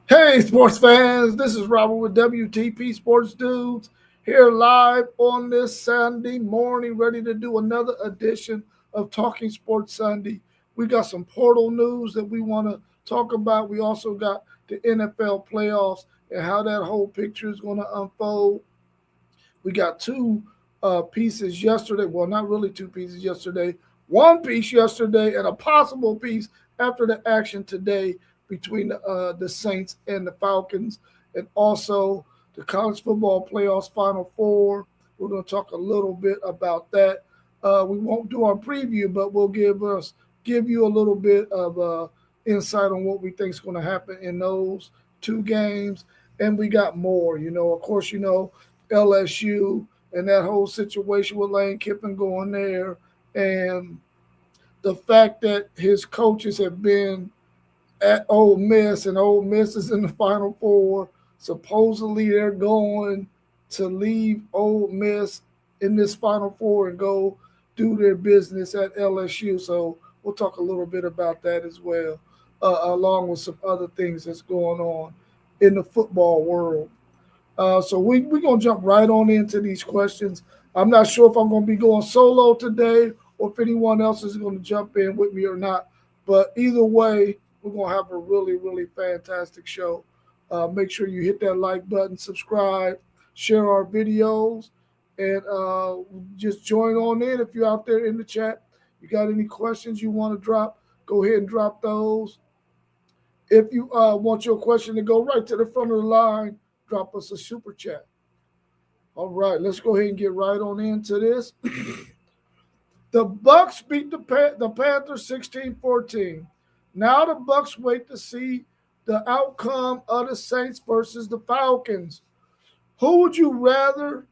Hey, sports fans, this is Robert with WTP Sports Dudes here live on this Sunday morning, ready to do another edition of Talking Sports Sunday. We got some portal news that we want to talk about. We also got the NFL playoffs and how that whole picture is going to unfold. We got two pieces yesterday. Well, not really two pieces yesterday. One piece yesterday and a possible piece after the action today between the Saints and the Falcons, and also the college football playoffs Final Four. We're going to talk a little bit about that. We won't do our preview, but we'll give you a little bit of insight on what we think is going to happen in those two games, and we got more. Of course, LSU and that whole situation with Lane Kiffin going there, and the fact that his coaches have been at Ole Miss and Ole Miss is in the Final Four. Supposedly they're going to leave Ole Miss in this Final Four and go do their business at LSU. So we'll talk a little bit about that as well, along with some other things that's going on in the football world. So we're going to jump right on into these questions. I'm not sure if I'm going to be going solo today or if anyone else is going to jump in with me or not. But either way, we're going to have a really, really fantastic show. Make sure you hit that like button, subscribe, share our videos, and just join on in if you're out there in the chat. You got any questions you want to drop, go ahead and drop those. If you want your question to go right to the front of the line, drop us a super chat. All right, let's go ahead and get right on into this. The Bucks beat the Panthers 16-14. Now the Bucks wait to see the outcome of the Saints versus the Falcons. Who would you rather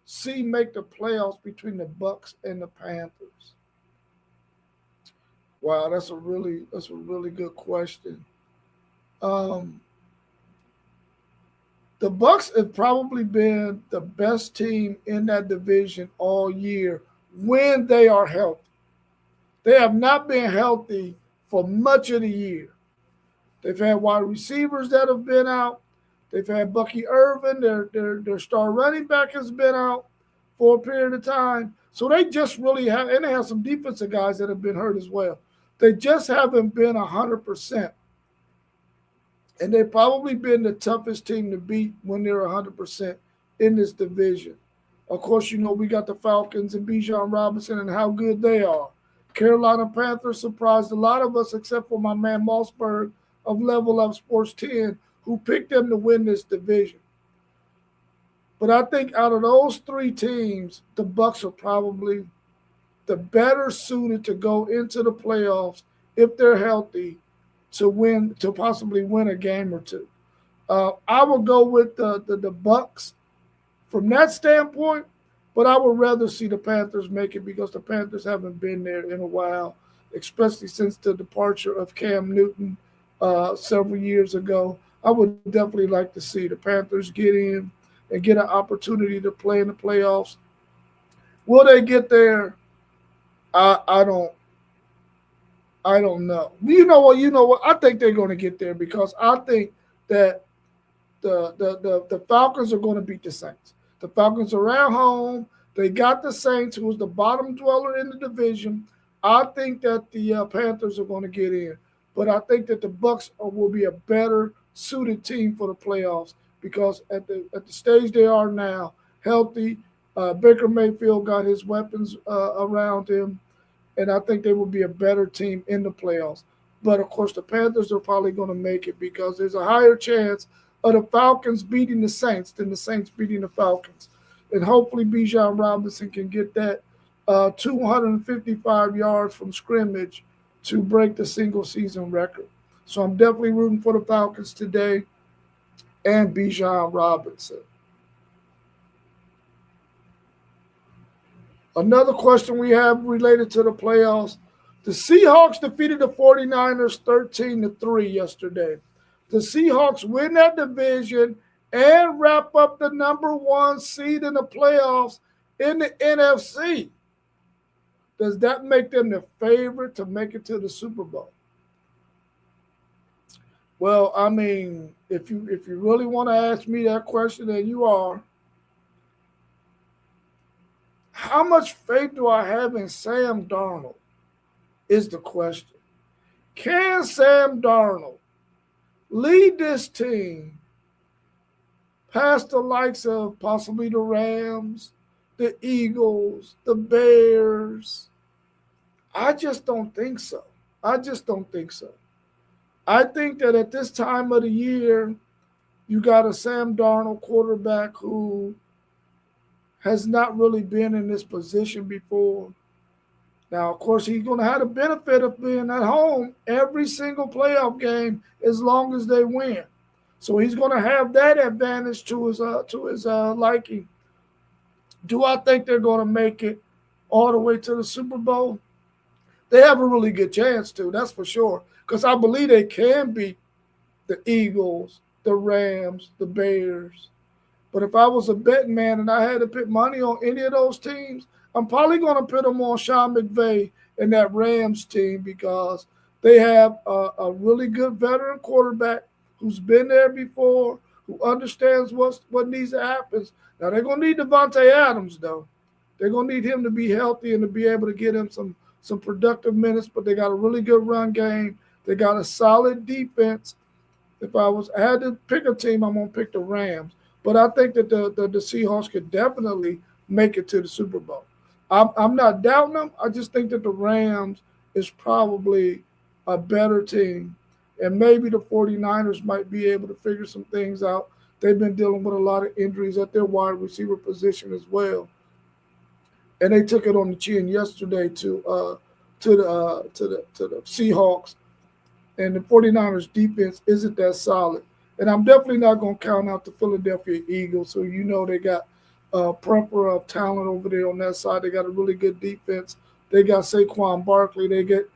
see make the playoffs between the Bucks and the Panthers? Wow, that's a really good question. Um, the Bucks have probably been the best team in that division all year when they are healthy. They have not been healthy for much of the year. They've had wide receivers that have been out. They've had Bucky Irvin, their star running back has been out for a period of time. So they just really have, and they have some defensive guys that have been hurt as well. They just haven't been 100%. And they've probably been the toughest team to beat when they're 100% in this division. Of course, we got the Falcons and Bijan Robinson and how good they are. Carolina Panthers surprised a lot of us, except for my man Mossberg of Level Up Sports 10, who picked them to win this division. But I think out of those three teams, the Bucks are probably the better suited to go into the playoffs if they're healthy to possibly win a game or two. I will go with the Bucks from that standpoint, but I would rather see the Panthers make it because the Panthers haven't been there in a while, especially since the departure of Cam Newton several years ago. I would definitely like to see the Panthers get in and get an opportunity to play in the playoffs. Will they get there? I don't know. You know what? You know what? I think they're going to get there because I think that the Falcons are going to beat the Saints. The Falcons are at home. They got the Saints, who was the bottom dweller in the division. I think that the Panthers are going to get in, but I think that the Bucks will be a better suited team for the playoffs because at the stage they are now, healthy. Baker Mayfield got his weapons around him, and I think they will be a better team in the playoffs. But of course, the Panthers are probably going to make it because there's a higher chance of the Falcons beating the Saints than the Saints beating the Falcons. And hopefully, Bijan Robinson can get that 255 yards from scrimmage to break the single season record. So I'm definitely rooting for the Falcons today and Bijan Robinson. Another question we have related to the playoffs. The Seahawks defeated the 49ers 13-3 yesterday. The Seahawks win that division and wrap up the number one seed in the playoffs in the NFC. Does that make them the favorite to make it to the Super Bowl? Well, I mean, if you really want to ask me that question, and you are, how much faith do I have in Sam Darnold? Is the question. Can Sam Darnold lead this team past the likes of possibly the Rams, the Eagles, the Bears? I just don't think so. I just don't think so. I think that at this time of the year, you got a Sam Darnold quarterback who has not really been in this position before. Now, of course, he's going to have the benefit of being at home every single playoff game as long as they win. So he's going to have that advantage to his liking. Do I think they're going to make it all the way to the Super Bowl? They have a really good chance to. That's for sure. Because I believe they can beat the Eagles, the Rams, the Bears. But if I was a betting man and I had to put money on any of those teams, I'm probably going to put them on Sean McVay and that Rams team because they have a really good veteran quarterback who's been there before, who understands what needs to happen. Now they're going to need Devontae Adams though. They're going to need him to be healthy and to be able to get him some productive minutes. But they got a really good run game. They got a solid defense. If I had to pick a team, I'm gonna pick the Rams. But I think that the Seahawks could definitely make it to the Super Bowl. I'm not doubting them. I just think that the Rams is probably a better team. And maybe the 49ers might be able to figure some things out. They've been dealing with a lot of injuries at their wide receiver position as well. And they took it on the chin yesterday to the Seahawks, and the 49ers defense isn't that solid. And I'm definitely not going to count out the Philadelphia Eagles, so you know they got a plethora of talent over there on that side. They got a really good defense. They got Saquon Barkley. They get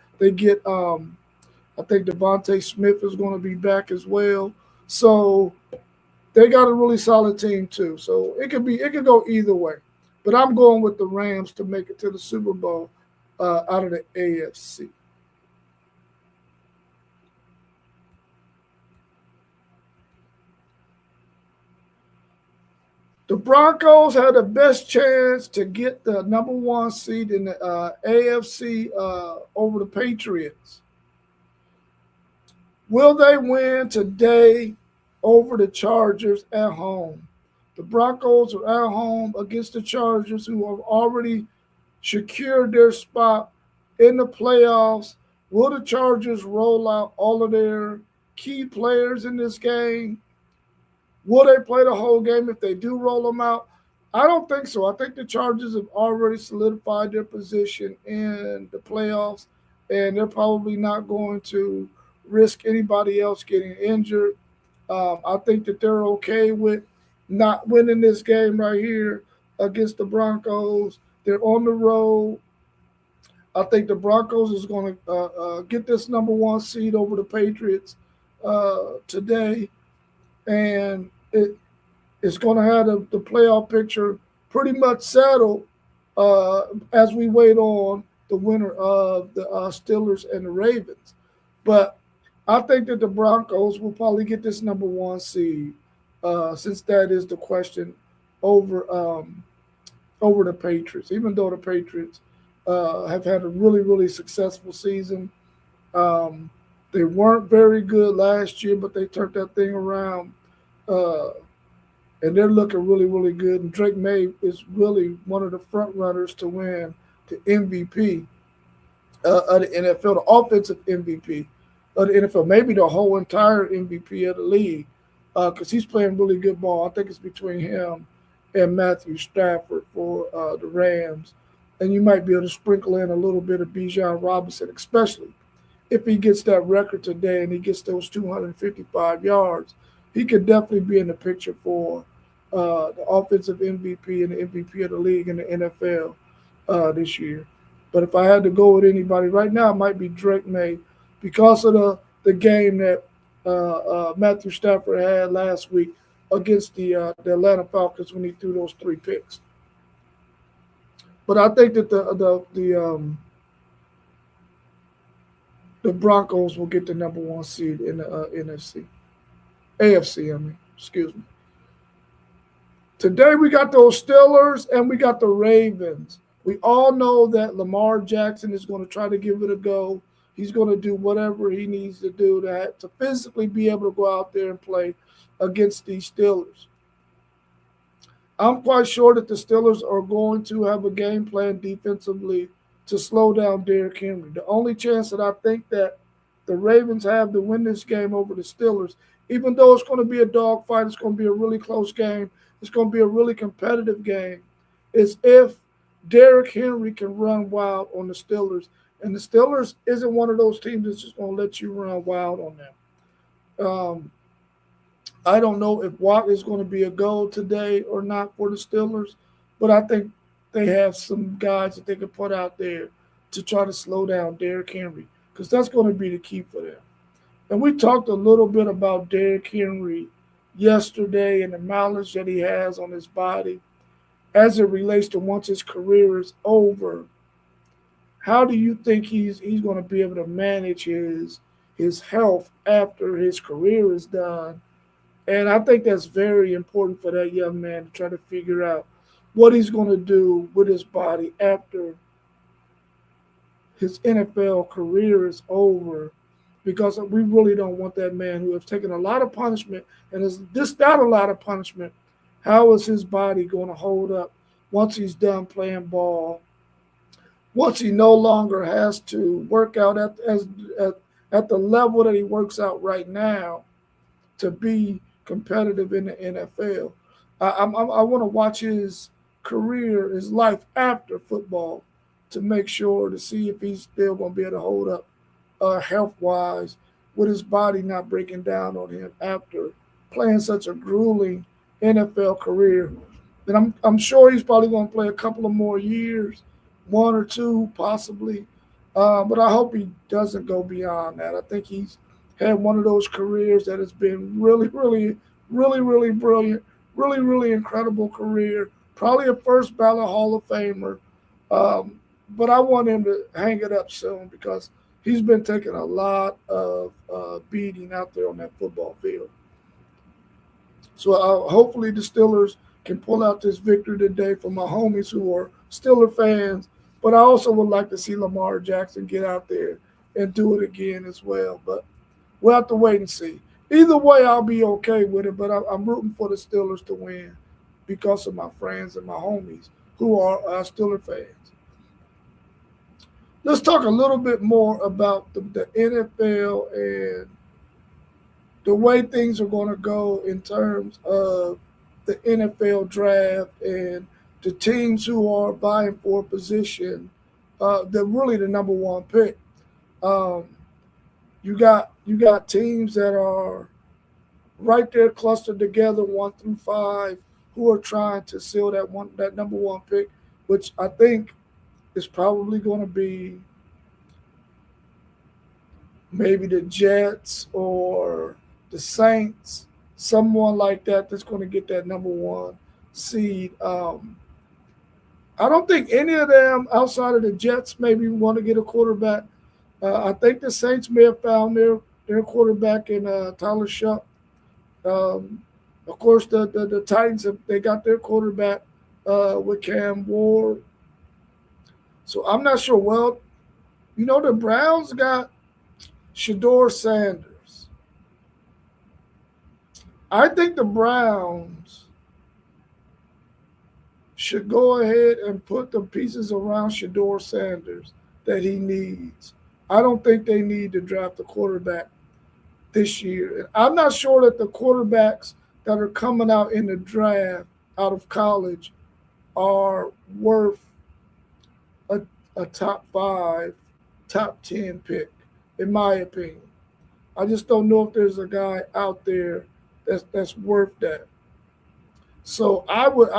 I think Devontae Smith is going to be back as well. So they got a really solid team too. So it could go either way. But I'm going with the Rams to make it to the Super Bowl out of the AFC. The Broncos had the best chance to get the number one seed in the AFC over the Patriots. Will they win today over the Chargers at home? The Broncos are at home against the Chargers, who have already secured their spot in the playoffs. Will the Chargers roll out all of their key players in this game? Will they play the whole game if they do roll them out? I don't think so. I think the Chargers have already solidified their position in the playoffs, and they're probably not going to risk anybody else getting injured. I think that they're okay with not winning this game right here against the Broncos. They're on the road. I think the Broncos is going to get this number one seed over the Patriots today, and it's going to have the playoff picture pretty much settled as we wait on the winner of the Steelers and the Ravens. But I think that the Broncos will probably get this number one seed, since that is the question over over the Patriots. Even though the Patriots have had a really successful season, um, they weren't very good last year, but they turned that thing around. Uh, and they're looking really good. And Drake May is really one of the front runners to win the MVP of the NFL, the offensive MVP of the NFL, maybe the whole entire MVP of the league, because he's playing really good ball. I think it's between him and Matthew Stafford for the Rams, and you might be able to sprinkle in a little bit of Bijan Robinson, especially if he gets that record today and he gets those 255 yards. He could definitely be in the picture for the offensive MVP and the MVP of the league in the NFL this year. But if I had to go with anybody right now, it might be Drake May because of the game that Matthew Stafford had last week against the Atlanta Falcons when he threw those three picks. But I think that the the Broncos will get the number one seed in the NFC, AFC. I mean, excuse me. Today we got those Steelers and we got the Ravens. We all know that Lamar Jackson is going to try to give it a go. He's going to do whatever he needs to do to physically be able to go out there and play against these Steelers. I'm quite sure that the Steelers are going to have a game plan defensively to slow down Derrick Henry. The only chance that I think that the Ravens have to win this game over the Steelers, even though it's going to be a dogfight, it's going to be a really close game, it's going to be a really competitive game, is if Derrick Henry can run wild on the Steelers. And the Steelers isn't one of those teams that's just going to let you run wild on them. I don't know if Watt is going to be a go today or not for the Steelers, but I think they have some guys that they can put out there to try to slow down Derrick Henry because that's going to be the key for them. And we talked a little bit about Derrick Henry yesterday and the mileage that he has on his body as it relates to once his career is over. How do you think he's going to be able to manage his health after his career is done? And I think that's very important for that young man to try to figure out what he's going to do with his body after his NFL career is over. Because we really don't want that man who has taken a lot of punishment and is dished out a lot of punishment. How is his body going to hold up once he's done playing ball? Once he no longer has to work out at the level that he works out right now to be competitive in the NFL. I want to watch his career, his life after football to make sure to see if he's still going to be able to hold up health wise with his body not breaking down on him after playing such a grueling NFL career. And I'm sure he's probably going to play a couple of more years, one or two possibly. But I hope he doesn't go beyond that. I think he's had one of those careers that has been really, really, really, really brilliant, really, really incredible career. Probably a first ballot Hall of Famer. But I want him to hang it up soon because he's been taking a lot of beating out there on that football field. So hopefully the Steelers can pull out this victory today for my homies who are Steeler fans. But I also would like to see Lamar Jackson get out there and do it again as well. But we'll have to wait and see. Either way, I'll be okay with it. But I'm rooting for the Steelers to win because of my friends and my homies who are Steeler fans. Let's talk a little bit more about the NFL and the way things are going to go in terms of the NFL draft and the teams who are vying for a position. They're really the number one pick. Um, you got teams that are right there clustered together 1 through 5 who are trying to seal that number one pick, which I think is probably going to be maybe the Jets or the Saints, someone like that that's going to get that number one seed. I don't think any of them outside of the Jets maybe want to get a quarterback. I think the Saints may have found their quarterback in Tyler Shuck. Of course, the Titans they got their quarterback with Cam Ward. So I'm not sure. Well, the Browns got Shador Sanders. I think the Browns should go ahead and put the pieces around Shador Sanders that he needs. I don't think they need to draft a quarterback this year. And I'm not sure that the quarterbacks that are coming out in the draft out of college are worth a top 5, top 10 pick, in my opinion. I just don't know if there's a guy out there that's worth that. So I would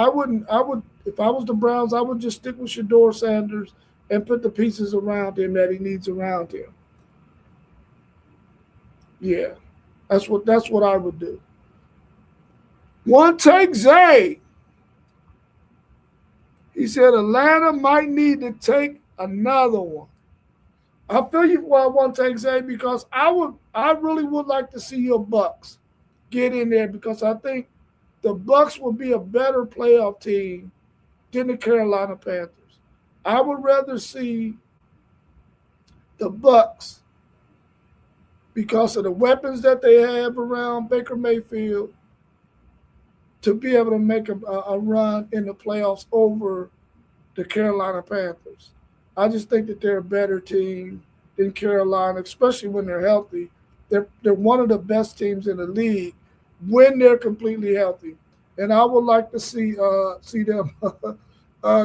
if I was the Browns, I would just stick with Shador Sanders and put the pieces around him that he needs around him. Yeah, that's what I would do. One take Zay. He said Atlanta might need to take another one. I feel you for one take, Zay, because I really would like to see your Bucks get in there because I think the Bucks will be a better playoff team than the Carolina Panthers. I would rather see the Bucks because of the weapons that they have around Baker Mayfield to be able to make a run in the playoffs over the Carolina Panthers. I just think that they're a better team than Carolina, especially when they're healthy. They're one of the best teams in the league when they're completely healthy, and I would like to see them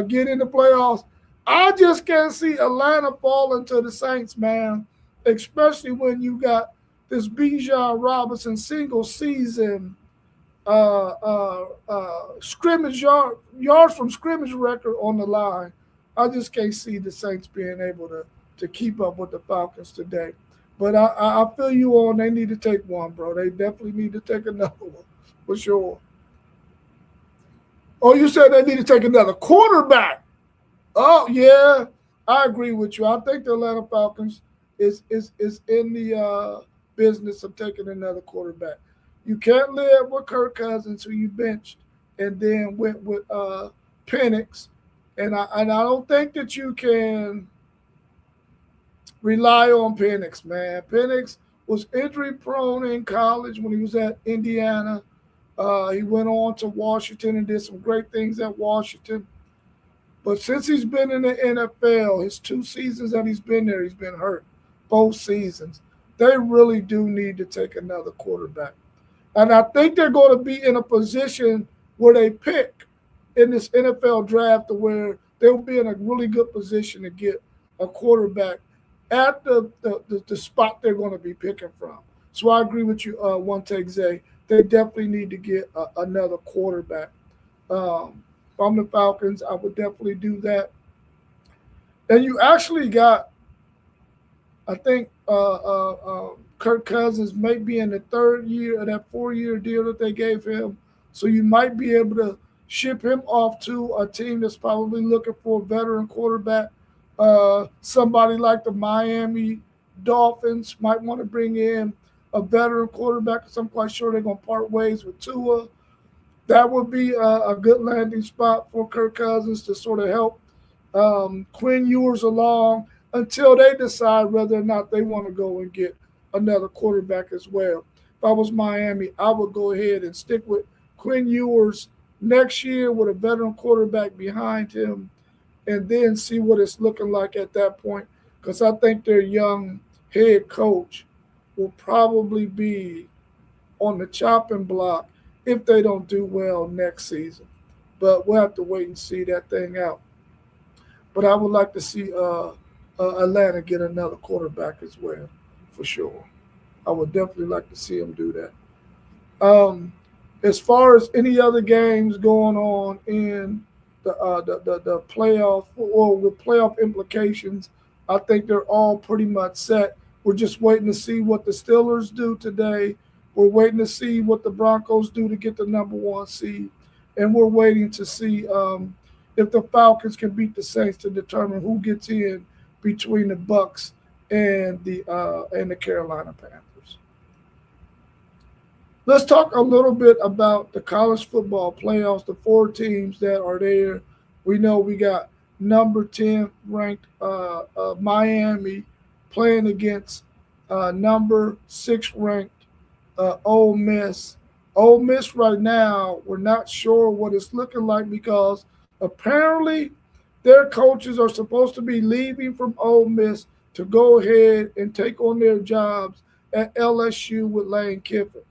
get in the playoffs. I just can't see Atlanta falling to the Saints, man. Especially when you got this Bijan Robinson single season scrimmage yards from scrimmage record on the line. I just can't see the Saints being able to keep up with the Falcons today. But I feel you on. They need to take one, bro. They definitely need to take another one for sure. Oh, you said they need to take another quarterback. Oh yeah, I agree with you. I think the Atlanta Falcons is in the business of taking another quarterback. You can't live with Kirk Cousins, who you benched, and then went with Penix, and I don't think that you can rely on Penix, man. Penix was injury prone in college when he was at Indiana. He went on to Washington and did some great things at Washington. But since he's been in the NFL, his 2 seasons that he's been there, he's been hurt both seasons. They really do need to take another quarterback. And I think they're going to be in a position where they pick in this NFL draft to where they'll be in a really good position to get a quarterback at the spot they're going to be picking from. So I agree with you, one take, Zay. They definitely need to get another quarterback. From the Falcons, I would definitely do that. And you actually got, I think, Kirk Cousins may be in the third year of that 4 year deal that they gave him. So you might be able to ship him off to a team that's probably looking for a veteran quarterback. Somebody like the Miami Dolphins might want to bring in a veteran quarterback because I'm quite sure they're going to part ways with Tua. That would be a good landing spot for Kirk Cousins to sort of help Quinn Ewers along until they decide whether or not they want to go and get another quarterback as well. If I was Miami, I would go ahead and stick with Quinn Ewers next year with a veteran quarterback behind him and then see what it's looking like at that point because I think their young head coach will probably be on the chopping block if they don't do well next season. But we'll have to wait and see that thing out. But I would like to see Atlanta get another quarterback as well, for sure. I would definitely like to see them do that. As far as any other games going on in the playoff or with playoff implications, I think they're all pretty much set. We're just waiting to see what the Steelers do today. We're waiting to see what the Broncos do to get the number 1 seed, and we're waiting to see if the Falcons can beat the Saints to determine who gets in between the Bucks and the Carolina Panthers. Let's talk a little bit about the college football playoffs. The 4 teams that are there. We know we got number 10 ranked Miami playing against number 6 ranked Ole Miss. Ole Miss right now, we're not sure what it's looking like because apparently their coaches are supposed to be leaving from Ole Miss to go ahead and take on their jobs at LSU with Lane Kiffin.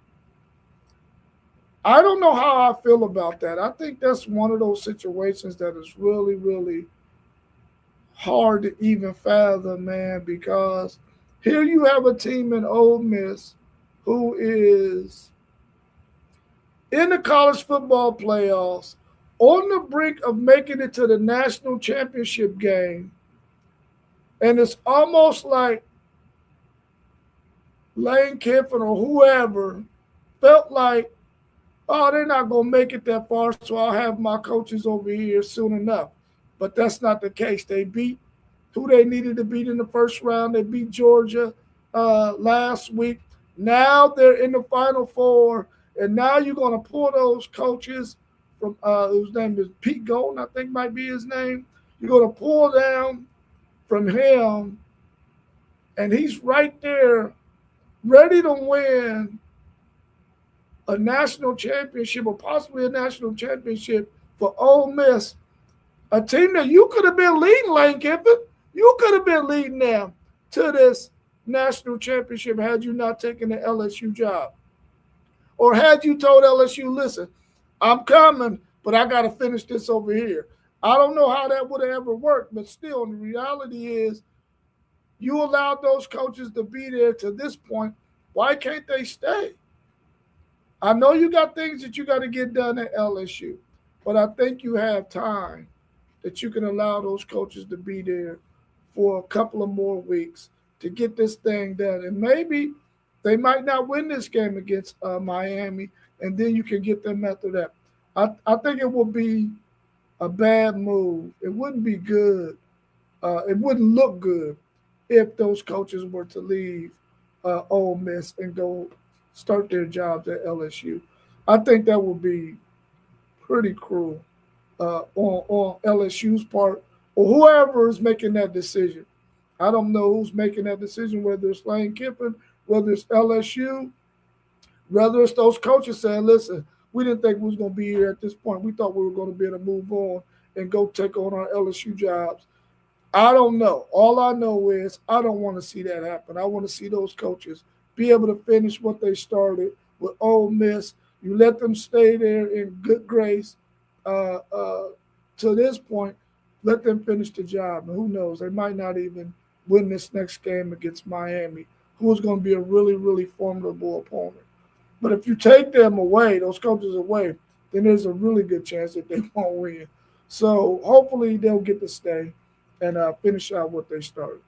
I don't know how I feel about that. I think that's one of those situations that is really, really hard to even fathom, man, because here you have a team in Ole Miss who is in the college football playoffs, on the brink of making it to the national championship game. And it's almost like Lane Kiffin or whoever felt like, oh, they're not going to make it that far, so I'll have my coaches over here soon enough. But that's not the case. They beat who they needed to beat in the first round. They beat Georgia last week. Now they're in the Final Four, and now you're going to pull those coaches from whose name is Pete Golden, I think might be his name. You're going to pull down from him, and he's right there, ready to win a national championship or possibly a national championship for Ole Miss, a team that you could have been leading, Lane Kiffin. You could have been leading them to this national championship had you not taken the LSU job. Or had you told LSU, listen, I'm coming, but I got to finish this over here. I don't know how that would have ever worked, but still, the reality is you allowed those coaches to be there to this point. Why can't they stay? I know you got things that you got to get done at LSU, but I think you have time that you can allow those coaches to be there for a couple of more weeks to get this thing done. And maybe they might not win this game against Miami, and then you can get them after that. I think it will be a bad move. It wouldn't be good. It wouldn't look good if those coaches were to leave Ole Miss and go start their jobs at LSU. I think that would be pretty cruel on LSU's part or whoever is making that decision. I don't know who's making that decision, whether it's Lane Kiffin, whether it's LSU, whether it's those coaches saying, listen, we didn't think we was going to be here at this point. We thought we were going to be able to move on and go take on our LSU jobs. I don't know. All I know is I don't want to see that happen. I want to see those coaches be able to finish what they started with Ole Miss. You let them stay there in good grace to this point. Let them finish the job. And who knows? They might not even win this next game against Miami, who is going to be a really, really formidable opponent. But if you take them away, those coaches away, then there's a really good chance that they won't win. So hopefully they'll get to stay and finish out what they started.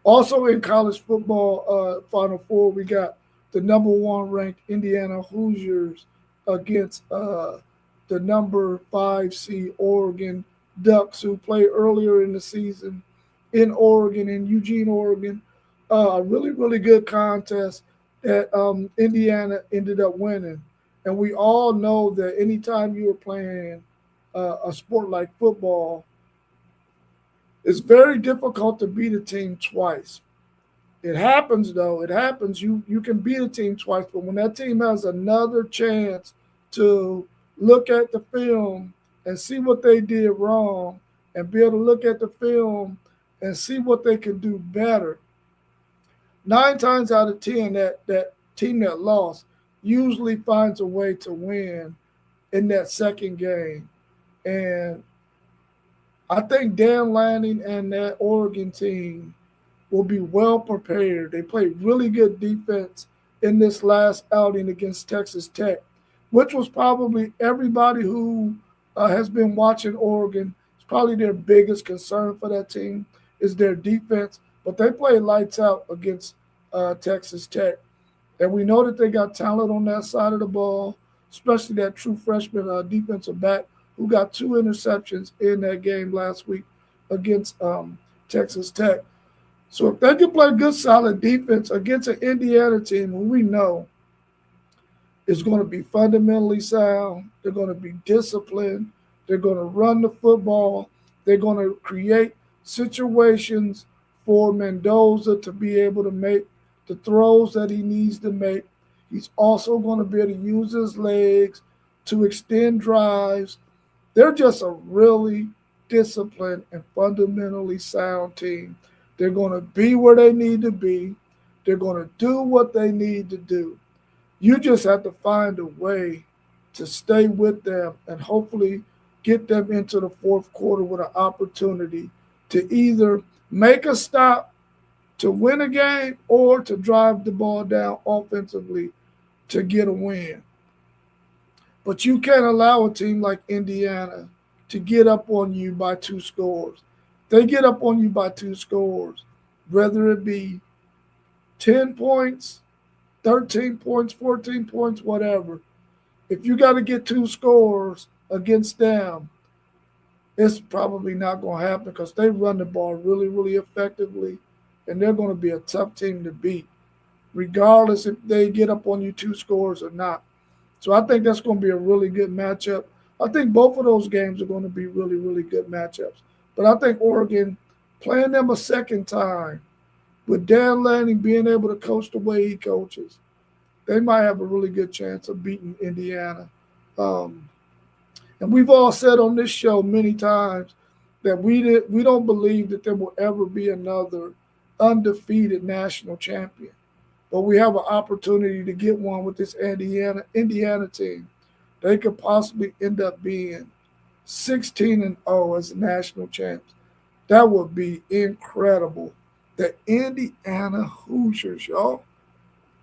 Also in college football, Final Four, we got the number one ranked Indiana Hoosiers against the number 5 seed Oregon Ducks, who played earlier in the season in Oregon, in Eugene, Oregon. A really, really good contest that Indiana ended up winning. And we all know that anytime you are playing a sport like football, it's very difficult to beat a team twice. It happens, though. It happens. You can beat a team twice, but when that team has another chance to look at the film and see what they did wrong and be able to look at the film and see what they can do better, 9 times out of 10, that team that lost usually finds a way to win in that second game. And I think Dan Lanning and that Oregon team will be well prepared. They played really good defense in this last outing against Texas Tech, which was probably everybody who has been watching Oregon. It's probably their biggest concern for that team is their defense. But they played lights out against Texas Tech. And we know that they got talent on that side of the ball, especially that true freshman defensive back who got 2 interceptions in that game last week against Texas Tech. So if they can play good, solid defense against an Indiana team who we know is going to be fundamentally sound, they're going to be disciplined, they're going to run the football, they're going to create situations for Mendoza to be able to make the throws that he needs to make. He's also going to be able to use his legs to extend drives. They're just a really disciplined and fundamentally sound team. They're going to be where they need to be. They're going to do what they need to do. You just have to find a way to stay with them and hopefully get them into the fourth quarter with an opportunity to either make a stop to win a game or to drive the ball down offensively to get a win. But you can't allow a team like Indiana to get up on you by 2 scores. They get up on you by 2 scores, whether it be 10 points, 13 points, 14 points, whatever. If you got to get 2 scores against them, it's probably not going to happen because they run the ball really, really effectively, and they're going to be a tough team to beat, regardless if they get up on you two scores or not. So I think that's going to be a really good matchup. I think both of those games are going to be really, really good matchups. But I think Oregon playing them a second time with Dan Lanning being able to coach the way he coaches, they might have a really good chance of beating Indiana. Um, and we've all said on this show many times that we don't believe that there will ever be another undefeated national champion. But we have an opportunity to get one with this Indiana team. They could possibly end up being 16-0 as national champs. That would be incredible. The Indiana Hoosiers, y'all.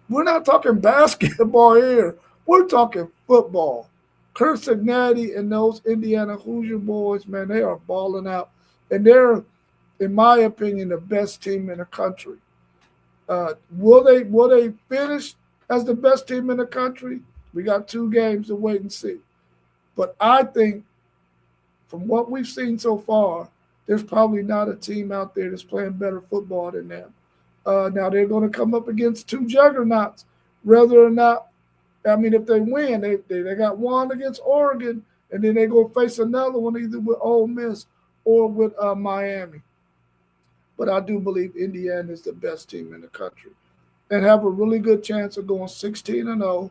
We're not talking basketball here. We're talking football. Kurt Cincinnati and those Indiana Hoosier boys, man, they are balling out. And they're, in my opinion, the best team in the country. Will they finish as the best team in the country? We got 2 games to wait and see. But I think from what we've seen so far, there's probably not a team out there that's playing better football than them. Now they're going to come up against 2 juggernauts, whether or not. I mean, if they win, they got one against Oregon, and then they go face another one either with Ole Miss or with Miami. But I do believe Indiana is the best team in the country and have a really good chance of going 16-0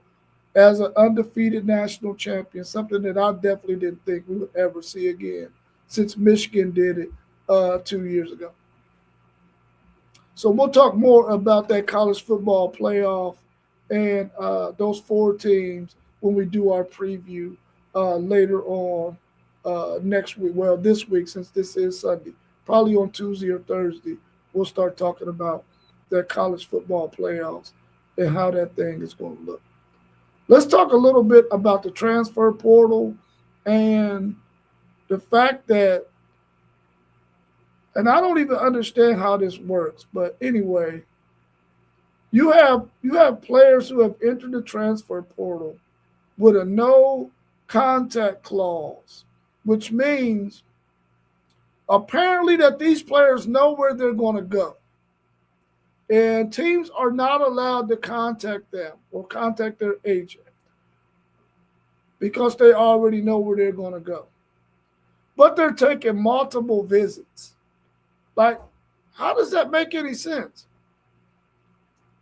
as an undefeated national champion, something that I definitely didn't think we would ever see again since Michigan did it 2 years ago. So we'll talk more about that college football playoff and those 4 teams when we do our preview later on next week. Well, this week, since this is Sunday, probably on Tuesday or Thursday, we'll start talking about the college football playoffs and how that thing is going to look. Let's talk a little bit about the transfer portal and the fact that, and I don't even understand how this works, but anyway, you have players who have entered the transfer portal with a no contact clause, which means apparently that these players know where they're going to go. And teams are not allowed to contact them or contact their agent because they already know where they're going to go. But they're taking multiple visits. Like, how does that make any sense?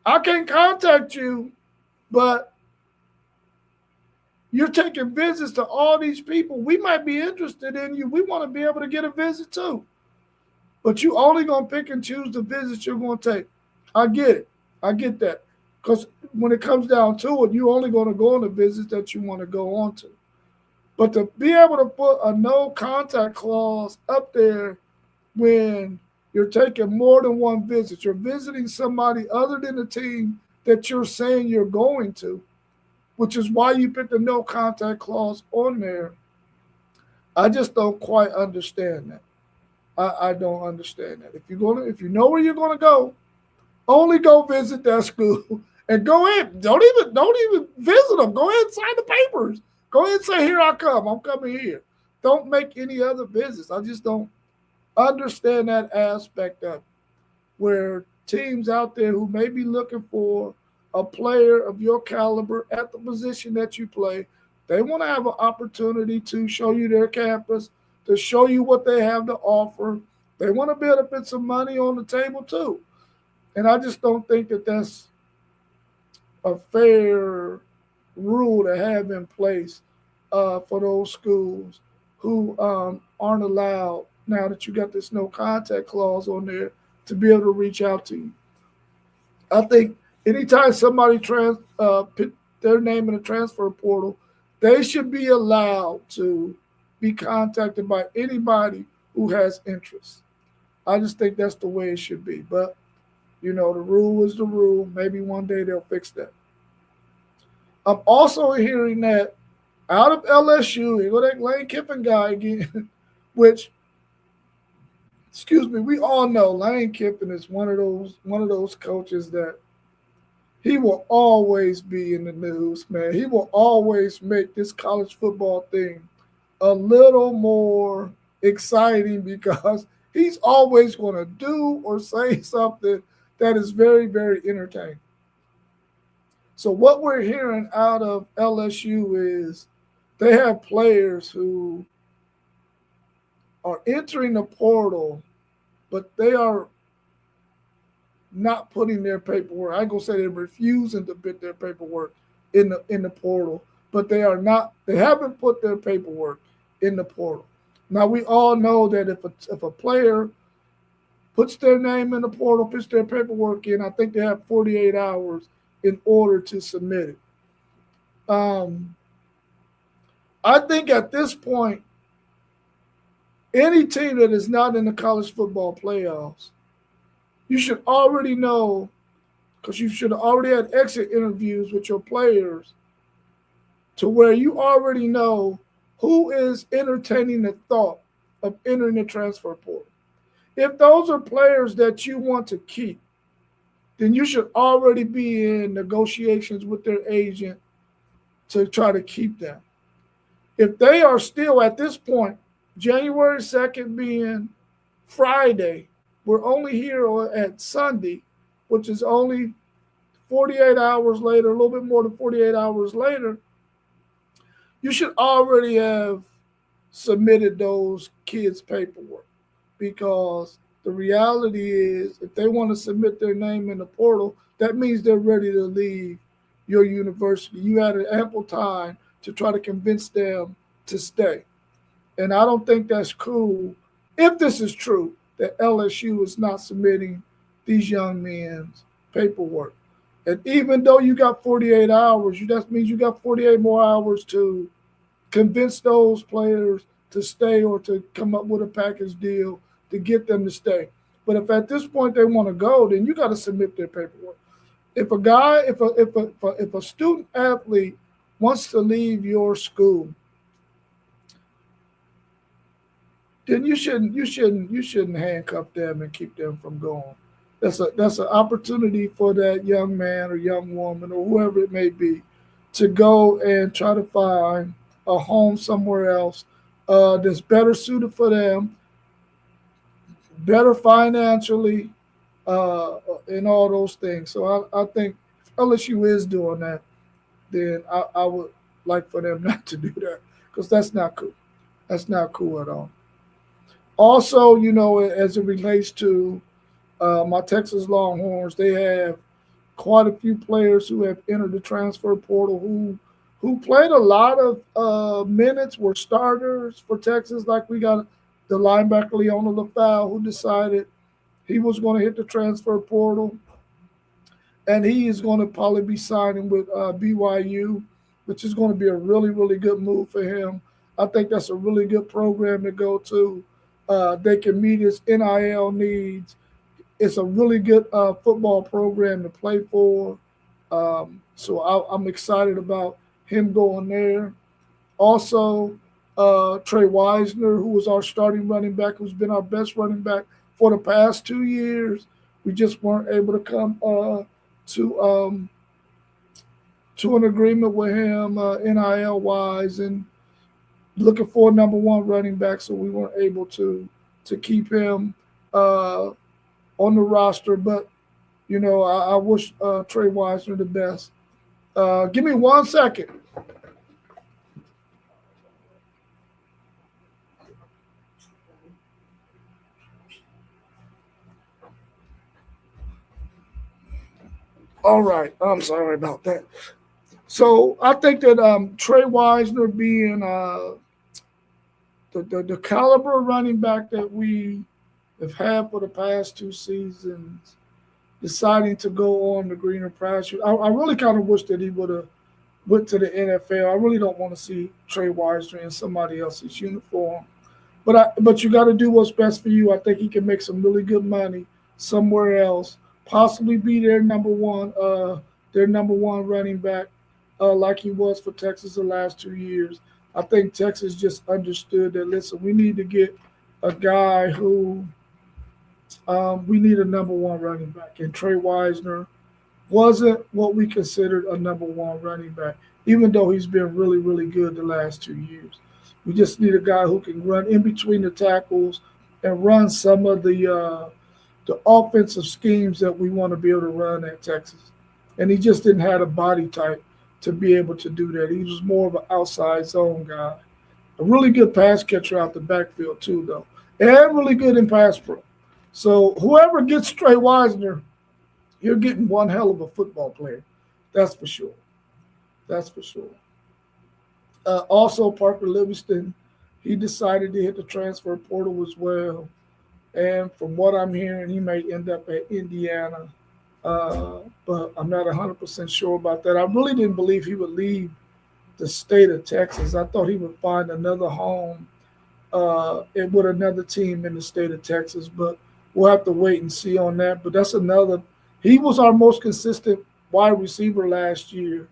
I can contact you, but you're taking visits to all these people. We might be interested in you. We want to be able to get a visit too. But you only going to pick and choose the visits you're going to take. I get it. I get that. Because when it comes down to it, you're only going to go on the visits that you want to go on to. But to be able to put a no contact clause up there when you're taking more than one visit, you're visiting somebody other than the team that you're saying you're going to, which is why you put the no contact clause on there. I just don't quite understand that. I don't understand that. If you know where you're gonna go, only go visit that school and go in. Don't even visit them. Go ahead and sign the papers. Go ahead and say, here I come. I'm coming here. Don't make any other visits. I just don't understand that aspect of it, where teams out there who may be looking for a player of your caliber at the position that you play, they want to have an opportunity to show you their campus, to show you what they have to offer. They want to be able to put some money on the table too. And I just don't think that that's a fair rule to have in place for those schools who aren't allowed, now that you got this no contact clause on there, to be able to reach out to you. I think anytime somebody put their name in a transfer portal, they should be allowed to be contacted by anybody who has interest. I just think that's the way it should be. But, the rule is the rule. Maybe one day they'll fix that. I'm also hearing that out of LSU, here go that Lane Kiffin guy again, which, excuse me, we all know Lane Kiffin is one of those coaches that he will always be in the news, man. He will always make this college football thing a little more exciting because he's always going to do or say something that is very, very entertaining. So what we're hearing out of LSU is they have players who are entering the portal, but they are not putting their paperwork. I ain't gonna say they're refusing to put their paperwork in the portal, but they haven't put their paperwork in the portal. Now we all know that if a player puts their name in the portal, puts their paperwork in, I think they have 48 hours in order to submit it. Um, I think at this point, any team that is not in the college football playoffs, you should already know because you should have already had exit interviews with your players to where you already know who is entertaining the thought of entering the transfer portal. If those are players that you want to keep, then you should already be in negotiations with their agent to try to keep them. If they are still at this point, January 2nd being Friday, we're only here at Sunday, which is only 48 hours later, a little bit more than 48 hours later, you should already have submitted those kids' paperwork because the reality is if they want to submit their name in the portal, that means they're ready to leave your university. You had an ample time to try to convince them to stay. And I don't think that's cool if this is true that LSU is not submitting these young men's paperwork. And even though you got 48 hours, that means you got 48 more hours to convince those players to stay or to come up with a package deal to get them to stay. But if at this point they want to go, then you got to submit their paperwork. If a student athlete wants to leave your school, then you shouldn't handcuff them and keep them from going. That's an opportunity for that young man or young woman or whoever it may be to go and try to find a home somewhere else that's better suited for them, better financially, and all those things. So I think if LSU is doing that, then I would like for them not to do that because that's not cool. That's not cool at all. Also, as it relates to my Texas Longhorns, they have quite a few players who have entered the transfer portal who played a lot of minutes, were starters for Texas. Like we got the linebacker Leona LaFau, who decided he was going to hit the transfer portal, and he is going to probably be signing with BYU, which is going to be a really, really good move for him. I think that's a really good program to go to. They can meet his NIL needs. It's a really good football program to play for. So I'm excited about him going there. Also, Trey Wisner, who was our starting running back, who's been our best running back for the past 2 years. We just weren't able to come to to an agreement with him NIL wise, and looking for a number one running back, so we weren't able to keep him on the roster. But I wish Trey Wisner the best. Give me 1 second. All right, I'm sorry about that. So I think that Trey Wisner being the caliber running back that we have had for the past 2 seasons, deciding to go on the greener pasture. I really kind of wish that he would have went to the NFL. I really don't want to see Trey Wisner in somebody else's uniform. But you got to do what's best for you. I think he can make some really good money somewhere else, possibly be their number one running back, like he was for Texas the last 2 years. I think Texas just understood that. Listen, we need to get a guy who we need a number one running back, and Trey Wisner wasn't what we considered a number one running back, even though he's been really, really good the last 2 years. We just need a guy who can run in between the tackles and run some of the offensive schemes that we want to be able to run at Texas. And he just didn't have a body type to be able to do that. He was more of an outside zone guy. A really good pass catcher out the backfield too, though, and really good in pass pro. So whoever gets Trey Wisner, you're getting one hell of a football player. That's for sure. That's for sure. Also, Parker Livingston, he decided to hit the transfer portal as well. And from what I'm hearing, he may end up at Indiana. But I'm not 100% sure about that. I really didn't believe he would leave the state of Texas. I thought he would find another home with another team in the state of Texas. But we'll have to wait and see on that. But that's another. He was our most consistent wide receiver last year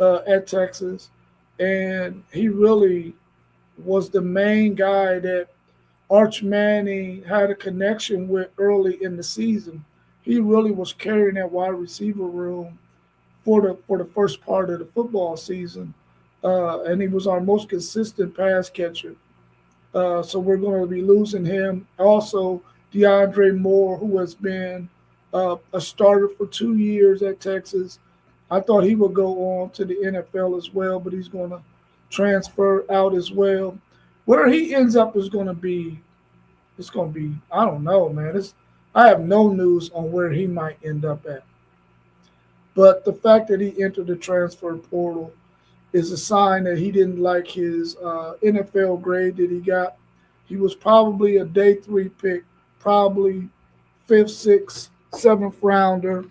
at Texas, and he really was the main guy that Arch Manning had a connection with early in the season. He really was carrying that wide receiver room for the first part of the football season, and he was our most consistent pass catcher. So we're going to be losing him. Also, DeAndre Moore, who has been a starter for 2 years at Texas. I thought he would go on to the NFL as well, but he's going to transfer out as well. Where he ends up is going to be, it's going to be, I don't know, man. I have no news on where he might end up at. But the fact that he entered the transfer portal is a sign that he didn't like his NFL grade that he got. He was probably a day 3 pick, probably fifth, sixth, seventh rounder.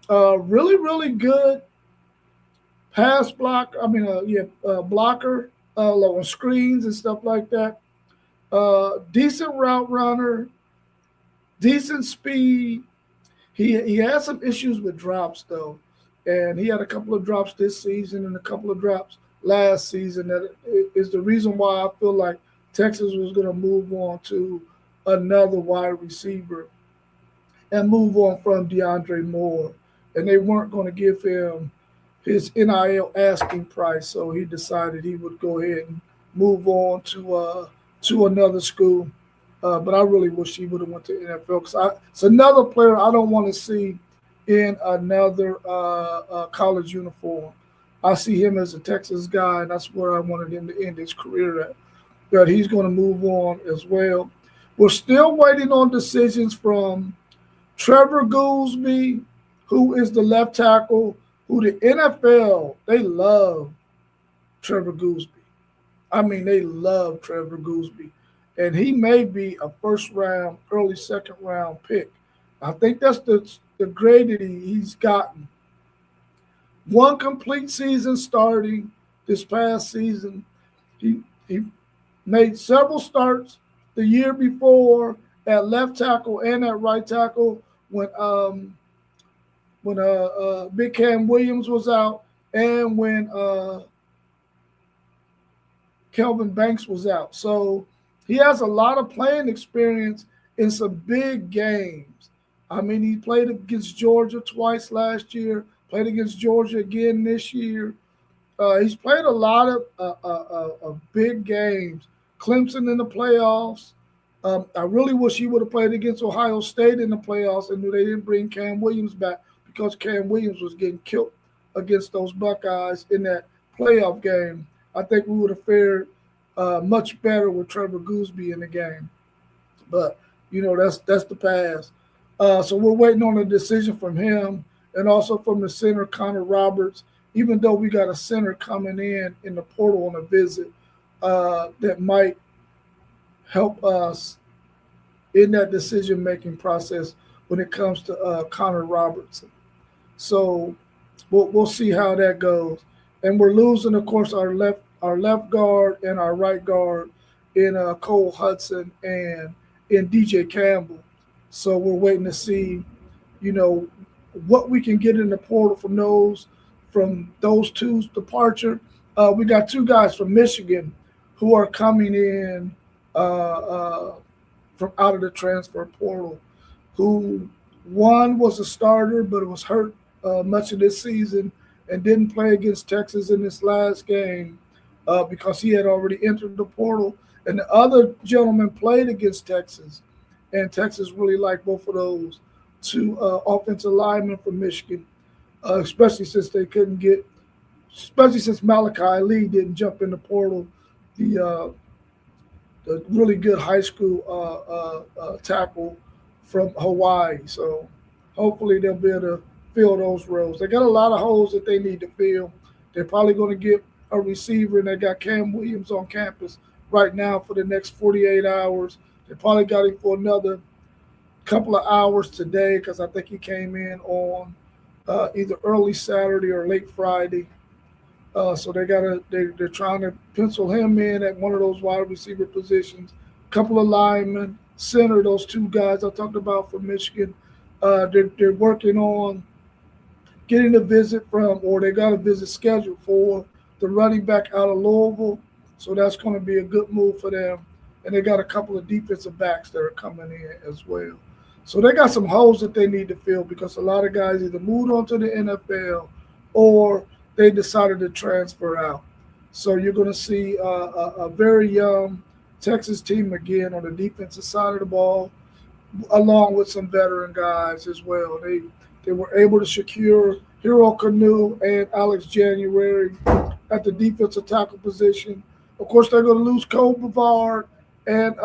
Really, really good pass block. I mean, blocker on screens and stuff like that. Decent route runner, decent speed. He had some issues with drops though, and he had a couple of drops this season and a couple of drops last season. That is the reason why I feel like Texas was going to move on to another wide receiver and move on from DeAndre Moore, and they weren't going to give him his NIL asking price, so he decided he would go ahead and move on to another school. But I really wish he would have went to NFL because it's another player I don't want to see in another college uniform. I see him as a Texas guy, and that's where I wanted him to end his career at. That he's going to move on as well. We're still waiting on decisions from Trevor Goolsby, who is the left tackle, who the NFL, they love Trevor Goolsby. I mean, they love Trevor Goolsby. And he may be a first round, early second round pick. I think that's the grade that he's gotten. One complete season starting this past season. He made several starts the year before at left tackle and at right tackle when Big Cam Williams was out and when Kelvin Banks was out. So he has a lot of playing experience in some big games. I mean, he played against Georgia twice last year, played against Georgia again this year. He's played a lot of big games. Clemson in the playoffs. I really wish he would have played against Ohio State in the playoffs and knew they didn't bring Cam Williams back because Cam Williams was getting killed against those Buckeyes in that playoff game. I think we would have fared much better with Trevor Goolsby in the game. But, that's the past. So we're waiting on a decision from him and also from the center, Connor Roberts, even though we got a center coming in the portal on a visit that might help us in that decision-making process when it comes to Connor Robertson. So we'll see how that goes. And we're losing, of course, our left guard and our right guard in Cole Hudson and in DJ Campbell. So we're waiting to see, what we can get in the portal from those two's departure. We got two guys from Michigan who are coming in from out of the transfer portal. Who one was a starter but was hurt much of this season and didn't play against Texas in this last game. because he had already entered the portal. And the other gentleman played against Texas, and Texas really liked both of those two offensive linemen from Michigan, especially since they couldn't get, especially since Malachi Lee didn't jump in the portal, the really good high school tackle from Hawaii. So hopefully they'll be able to fill those roles. They got a lot of holes that they need to fill. They're probably going to get a receiver, and they got Cam Williams on campus right now for the next 48 hours. They probably got him for another couple of hours today because I think he came in on either early Saturday or late Friday. So they're trying to pencil him in at one of those wide receiver positions. Couple of linemen, center, those two guys I talked about from Michigan. They're working on getting a visit from, or they got a visit scheduled for the running back out of Louisville. So that's going to be a good move for them. And they got a couple of defensive backs that are coming in as well. So they got some holes that they need to fill because a lot of guys either moved on to the NFL or they decided to transfer out. So you're going to see a very young Texas team again on the defensive side of the ball, along with some veteran guys as well. They were able to secure Hero Canoe and Alex January at the defensive tackle position. Of course, they're going to lose Cole Bavard and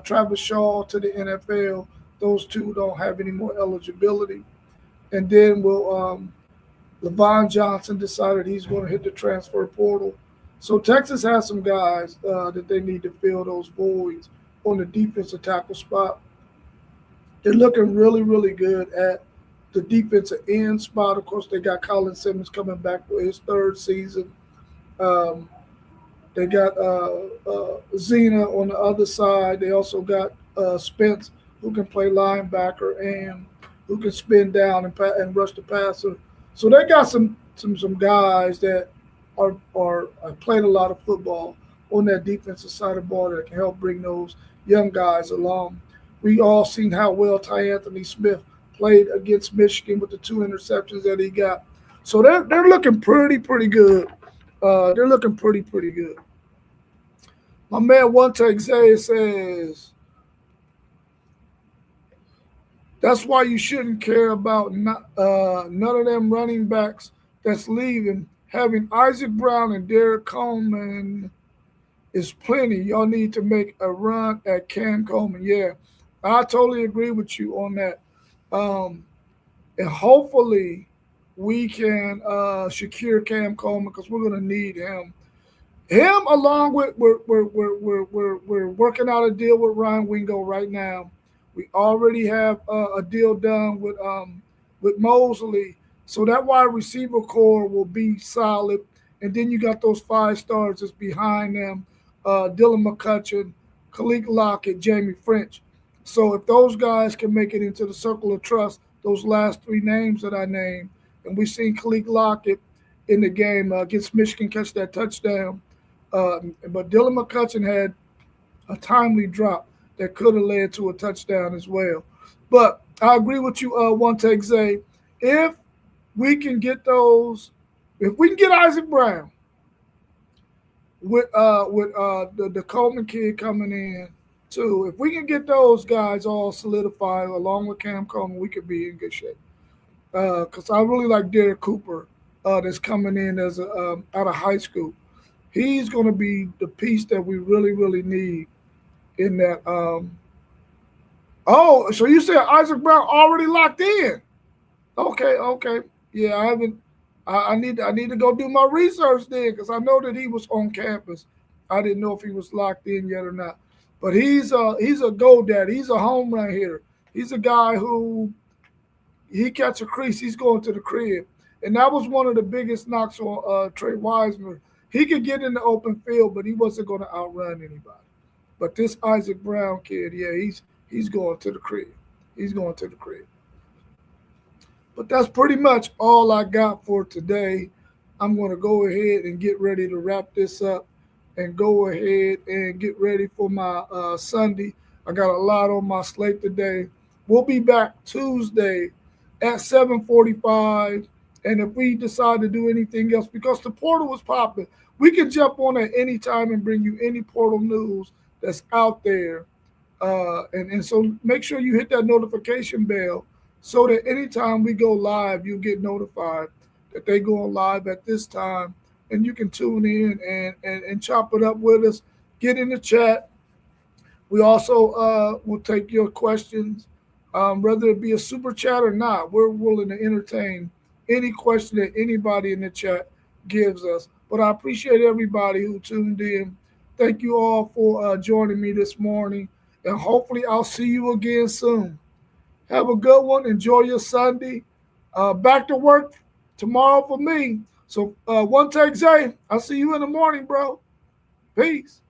Travis Shaw to the NFL. Those two don't have any more eligibility. And then Levon Johnson decided he's going to hit the transfer portal. So Texas has some guys that they need to fill those voids on the defensive tackle spot. They're looking really, really good at the defensive end spot. Of course, they got Colin Simmons coming back for his third season. Um, they got Zena on the other side. They also got Spence, who can play linebacker and who can spin down and rush the passer. So they got some guys that are played a lot of football on that defensive side of the ball that can help bring those young guys along. We all seen how well Ty Anthony Smith played against Michigan with the 2 interceptions that he got. So they're looking pretty good. They're looking pretty good. My man One Take Zay says that's why you shouldn't care about none of them running backs that's leaving. Having Isaac Brown and Derek Coleman is plenty. Y'all need to make a run at Cam Coleman. Yeah, I totally agree with you on that. Um, and hopefully we can secure Cam Coleman because we're going to need him. Him along with we're working out a deal with Ryan Wingo right now. We already have a deal done with Mosley, so that wide receiver core will be solid. And then you got those 5 stars that's behind them: Dylan McCutcheon, Khalid Lockett, Jamie French. So if those guys can make it into the circle of trust, those last 3 names that I named, and we've seen Khalid Lockett in the game against Michigan catch that touchdown. But Dylan McCutcheon had a timely drop that could have led to a touchdown as well. But I agree with you, One Take Zay. If we can get those, if we can get Isaac Brown with the Coleman kid coming in too, if we can get those guys all solidified along with Cam Coleman, we could be in good shape. Because I really like Derek Cooper that's coming in as out of high school. He's going to be the piece that we really need in that. Oh, so you said Isaac Brown already locked in? Okay. Yeah, I haven't. I need to go do my research then because I know that he was on campus. I didn't know if he was locked in yet or not. But he's a go daddy. He's a home run hitter. He's a guy who he catch a crease, he's going to the crib. And that was one of the biggest knocks on Trey Wiseman. He could get in the open field, but he wasn't going to outrun anybody. But this Isaac Brown kid, yeah, he's going to the crib. He's going to the crib. But that's pretty much all I got for today. I'm going to go ahead and get ready to wrap this up and go ahead and get ready for my Sunday. I got a lot on my slate today. We'll be back Tuesday at 7:45, And if we decide to do anything else, because the portal is popping, we can jump on at any time and bring you any portal news that's out there. And so make sure you hit that notification bell so that anytime we go live, you get notified that they go live at this time, and you can tune in and chop it up with us. Get in the chat. We also will take your questions, whether it be a super chat or not. We're willing to entertain any question that anybody in the chat gives us. But I appreciate everybody who tuned in. Thank you all for joining me this morning, and hopefully I'll see you again soon. Have a good one. Enjoy your Sunday. Back to work tomorrow for me. So one take, Zay. I'll see you in the morning, bro. Peace.